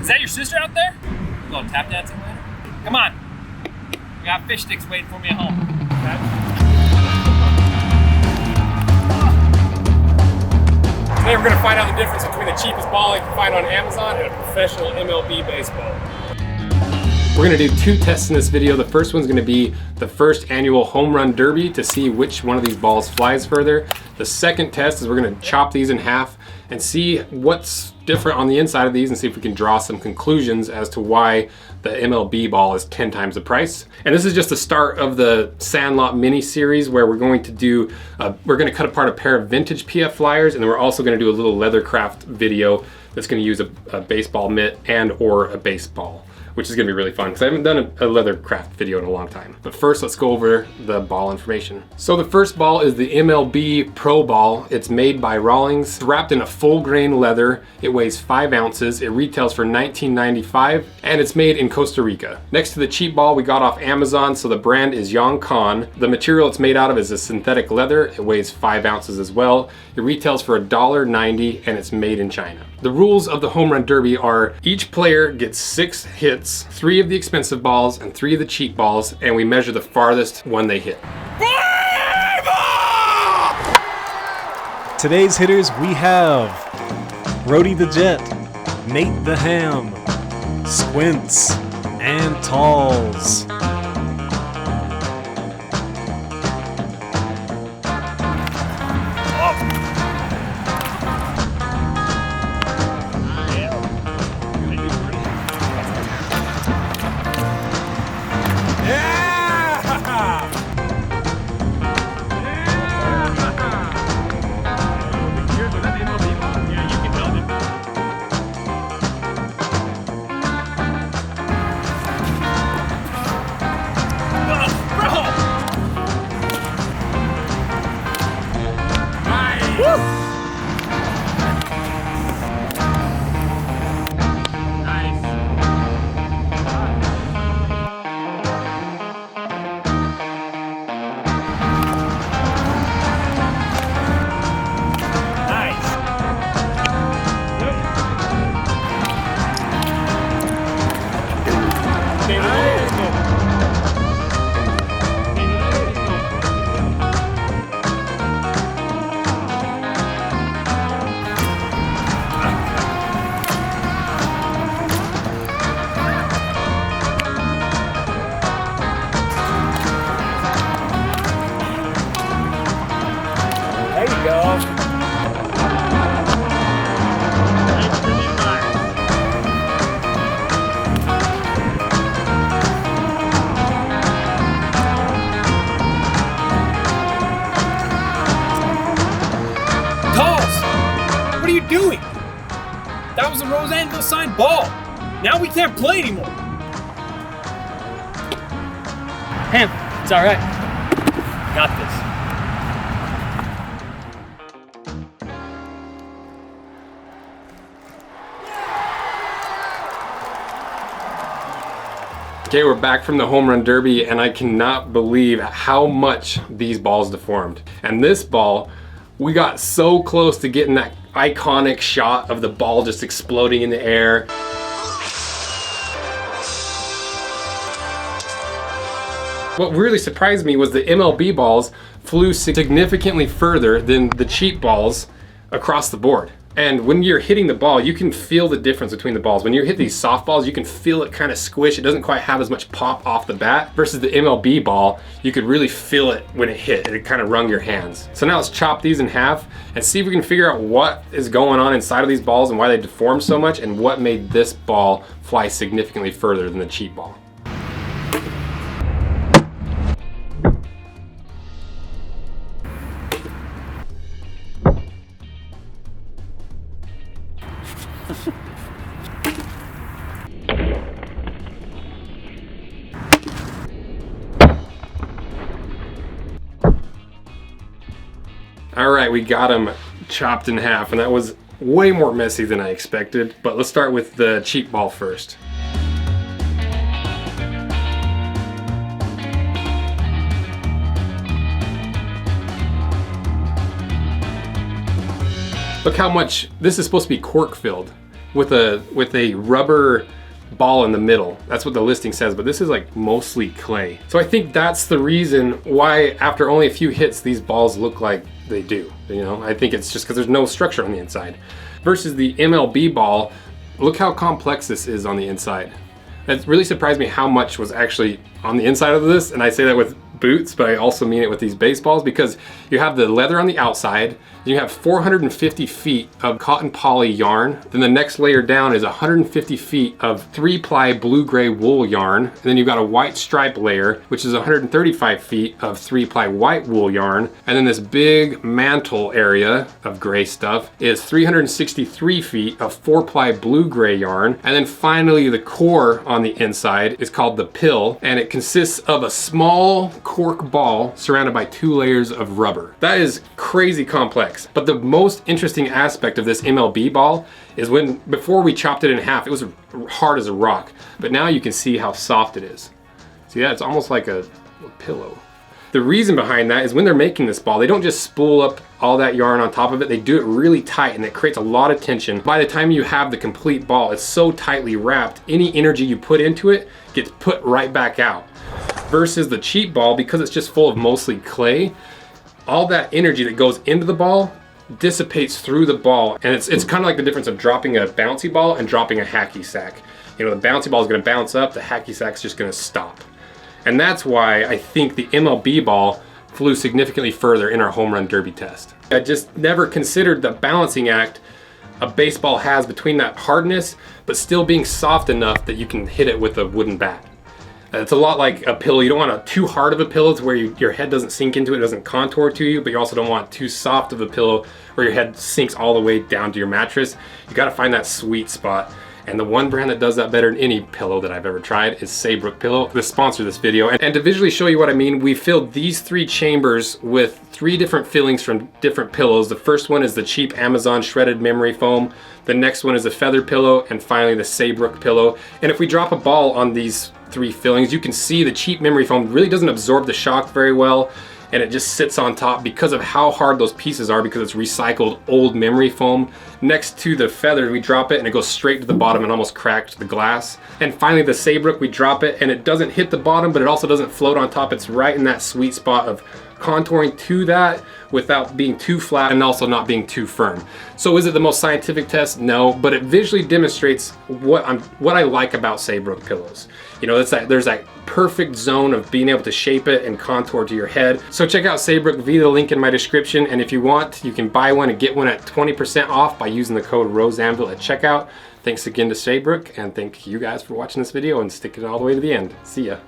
Is that your sister out there? You gonna tap dance later? Come on. We got fish sticks waiting for me at home. Today we're gonna find out the difference between the cheapest ball you can find on Amazon and a professional MLB baseball. We're gonna do two tests in this video. The first one's gonna be the first annual Homerun Derby to see which one of these balls flies further. The second test is we're gonna chop these in half and see what's different on the inside of these and see if we can draw some conclusions as to why the MLB ball is 10 times the price. And this is just the start of the Sandlot mini series where we're going to do, we're gonna cut apart a pair of vintage PF flyers, and then we're also gonna do a little leathercraft video that's gonna use a baseball mitt and or a baseball, which is gonna be really fun because I haven't done a leathercraft video in a long time. But first, let's go over the ball information. So the first ball is the MLB Pro Ball. It's made by Rawlings. It's wrapped in a full grain leather. It weighs 5 ounces. It retails for $19.95 and it's made in Costa Rica. Next to the cheap ball we got off Amazon, so the brand is Yongkan. The material it's made out of is a synthetic leather. It weighs 5 ounces as well. It retails for $1.90 and it's made in China. The rules of the Homerun Derby are each player gets 6 hits, 3 of the expensive balls and 3 of the cheap balls, and we measure the farthest one they hit. Today's hitters we have Brody the Jet, Nate the Ham, Squints, and Talls. What are you doing? That was a Rose Anvil signed ball. Now we can't play anymore. Ham, it's all right. Got this. Okay, we're back from the Homerun Derby and I cannot believe how much these balls deformed. And this ball, we got so close to getting that iconic shot of the ball just exploding in the air. What really surprised me was the MLB balls flew significantly further than the cheap balls across the board. And when you're hitting the ball, you can feel the difference between the balls. When you hit these softballs, you can feel it kind of squish. It doesn't quite have as much pop off the bat. Versus the MLB ball, you could really feel it when it hit. It kind of wrung your hands. So now let's chop these in half and see if we can figure out what is going on inside of these balls and why they deform so much and what made this ball fly significantly further than the cheap ball. All right, we got them chopped in half, and that was way more messy than I expected. But let's start with the cheap ball first. Look how much, this is supposed to be cork filled. with a rubber ball in the middle. That's what the listing says, but this is like mostly clay. So I think that's the reason why after only a few hits, these balls look like they do. You know, I think it's just because there's no structure on the inside. Versus the MLB ball, look how complex this is on the inside. It really surprised me how much was actually on the inside of this, and I say that with boots, but I also mean it with these baseballs, because you have the leather on the outside, you have 450 feet of cotton poly yarn, then the next layer down is 150 feet of 3-ply blue-gray wool yarn, and then you've got a white stripe layer, which is 135 feet of 3-ply white wool yarn, and then this big mantle area of gray stuff is 363 feet of 4-ply blue-gray yarn, and then finally the core on the inside is called the pill, and it consists of a small cork ball surrounded by 2 layers of rubber. That is crazy complex. But the most interesting aspect of this MLB ball is before we chopped it in half, it was hard as a rock, but now you can see how soft it is. See that? It's almost like a pillow. The reason behind that is when they're making this ball, they don't just spool up all that yarn on top of it, they do it really tight, and it creates a lot of tension. By the time you have the complete ball, it's so tightly wrapped, any energy you put into it gets put right back out. Versus the cheap ball, because it's just full of mostly clay, all that energy that goes into the ball dissipates through the ball, and it's kind of like the difference of dropping a bouncy ball and dropping a hacky sack. You know, the bouncy ball is going to bounce up, the hacky sack's just going to stop. And that's why I think the MLB ball flew significantly further in our home run derby test. I just never considered the balancing act a baseball has between that hardness but still being soft enough that you can hit it with a wooden bat. It's a lot like a pillow. You don't want too hard of a pillow to where your head doesn't sink into it, doesn't contour to you, but you also don't want too soft of a pillow where your head sinks all the way down to your mattress. You gotta find that sweet spot. And the one brand that does that better than any pillow that I've ever tried is Saybrook Pillow, the sponsor of this video. And to visually show you what I mean, we filled these 3 chambers with 3 different fillings from different pillows. The first one is the cheap Amazon shredded memory foam. The next one is a feather pillow, and finally the Saybrook pillow. And if we drop a ball on these 3 fillings, you can see the cheap memory foam really doesn't absorb the shock very well, and it just sits on top because of how hard those pieces are, because it's recycled old memory foam. Next to the feather, we drop it and it goes straight to the bottom and almost cracked the glass. And finally the Saybrook, we drop it and it doesn't hit the bottom, but it also doesn't float on top. It's right in that sweet spot of contouring to that without being too flat and also not being too firm. So is it the most scientific test? No, but it visually demonstrates what I like about Saybrook pillows. You know, there's that perfect zone of being able to shape it and contour to your head. So check out Saybrook via the link in my description, and if you want, you can buy one and get one at 20% off by using the code ROSEANVIL at checkout. Thanks again to Saybrook, and thank you guys for watching this video and sticking it all the way to the end. See ya.